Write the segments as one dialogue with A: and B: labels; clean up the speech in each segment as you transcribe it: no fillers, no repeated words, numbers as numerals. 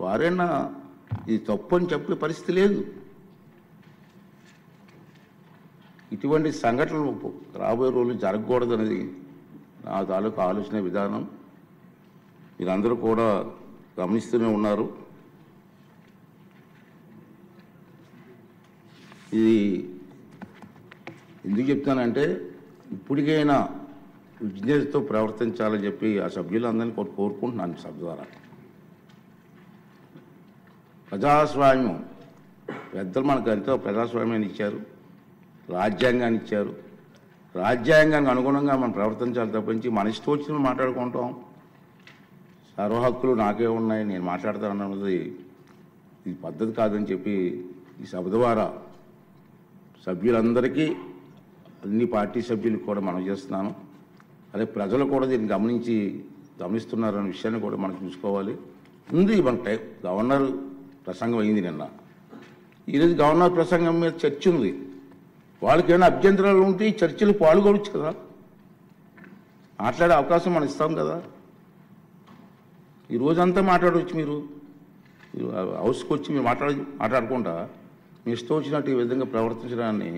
A: వారైనా ఇది తప్పు అని చెప్పే పరిస్థితి లేదు. ఇటువంటి సంఘటనలు రాబోయే రోజులు జరగకూడదు అనేది నా తాలూకు ఆలోచన విధానం. మీరందరూ కూడా గమనిస్తూనే ఉన్నారు. ఇది ఎందుకు చెప్తానంటే ఇప్పటికైనా విజ్ఞతతో ప్రవర్తించాలని చెప్పి ఆ సభ్యులందరినీ కోరుకుంటున్నాను. సభ ద్వారా ప్రజాస్వామ్యం పెద్దలు మనకు ఎంతో ప్రజాస్వామ్యాన్ని ఇచ్చారు, రాజ్యాంగాన్ని ఇచ్చారు. రాజ్యాంగానికి అనుగుణంగా మనం ప్రవర్తించాలి తప్పించి మన ఇష్టం వచ్చిన మాట్లాడుకుంటాం. సర్వ హక్కులు నాకే ఉన్నాయి, నేను మాట్లాడతాను అన్నది ఇది పద్ధతి కాదని చెప్పి ఈ సభ ద్వారా సభ్యులందరికీ, అన్ని పార్టీ సభ్యులకు కూడా మనం చేస్తున్నాను. అదే ప్రజలు కూడా దీన్ని గమనిస్తున్నారనే విషయాన్ని కూడా మనం చూసుకోవాలి. ఉంది మన గవర్నర్ ప్రసంగం అయింది నిన్న. ఈరోజు గవర్నర్ ప్రసంగం మీద చర్చ ఉంది. వాళ్ళకి ఏమైనా అభ్యంతరాలు ఉంటే ఈ చర్చలు పాల్గొనవచ్చు కదా, మాట్లాడే అవకాశం మనం ఇస్తాం కదా. ఈ రోజంతా మాట్లాడవచ్చు. మీరు హౌస్కి వచ్చి మీరు మాట్లాడకుండా మీ ఇష్టం వచ్చినట్టు ఈ విధంగా ప్రవర్తించడాన్ని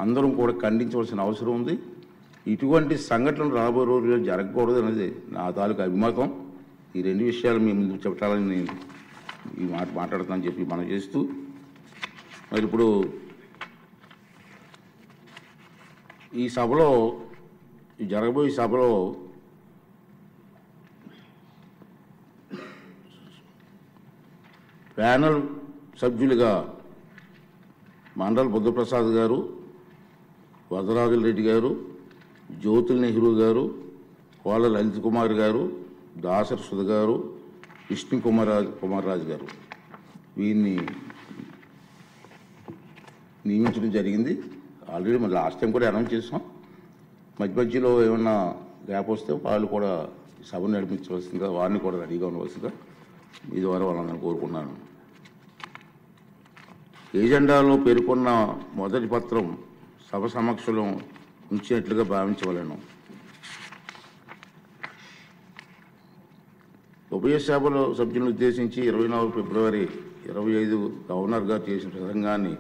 A: అందరం కూడా ఖండించవలసిన అవసరం ఉంది. ఇటువంటి సంఘటనలు రాబోయే రోజుల్లో జరగకూడదు అనేది నా తాలూకు అభిమతం. ఈ రెండు విషయాలు మీ ముందు చెప్పాలని నేను ఈ మాట మాట్లాడతానని చెప్పి మనం చేస్తూ, మరి ఇప్పుడు ఈ సభలో జరగబోయే సభలో ప్యానల్ సభ్యులుగా మండల్ బుద్ధప్రసాద్ గారు, వరదరాజుల రెడ్డి గారు, జ్యోతుల్ నెహ్రూ గారు, కోళ్ళ లలిత్ కుమార్ గారు, దాసర్ సుధ గారు, విష్ణు కుమార్ రాజు గారు వీరిని నియమించడం జరిగింది. ఆల్రెడీ మరి లాస్ట్ టైం కూడా అనౌన్స్ చేసాం. మధ్యలో ఏమన్నా గ్యాప్ వస్తే వాళ్ళు కూడా సభను నడిపించవలసిందిగా, వారిని కూడా రెడీగా ఉండవలసిందిగా మీ ద్వారా వాళ్ళని కోరుకున్నాను. ఏజెండాలో పేర్కొన్న మొదటి పత్రం సభ సమక్షంలో ఉంచినట్లుగా భావించవలను. ఉభయ సభలో సభ్యులను ఉద్దేశించి 24 ఫిబ్రవరి 25 గవర్నర్ గారు చేసిన ప్రసంగాన్ని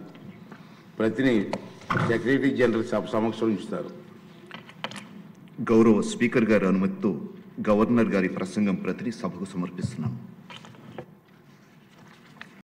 A: ప్రతిని సెక్రటరీ జనరల్ సభ సమక్షంలో ఉంచుతారు.
B: గౌరవ స్పీకర్ గారి అనుమతితో గవర్నర్ గారి ప్రసంగం ప్రతిని సభకు సమర్పిస్తున్నాం.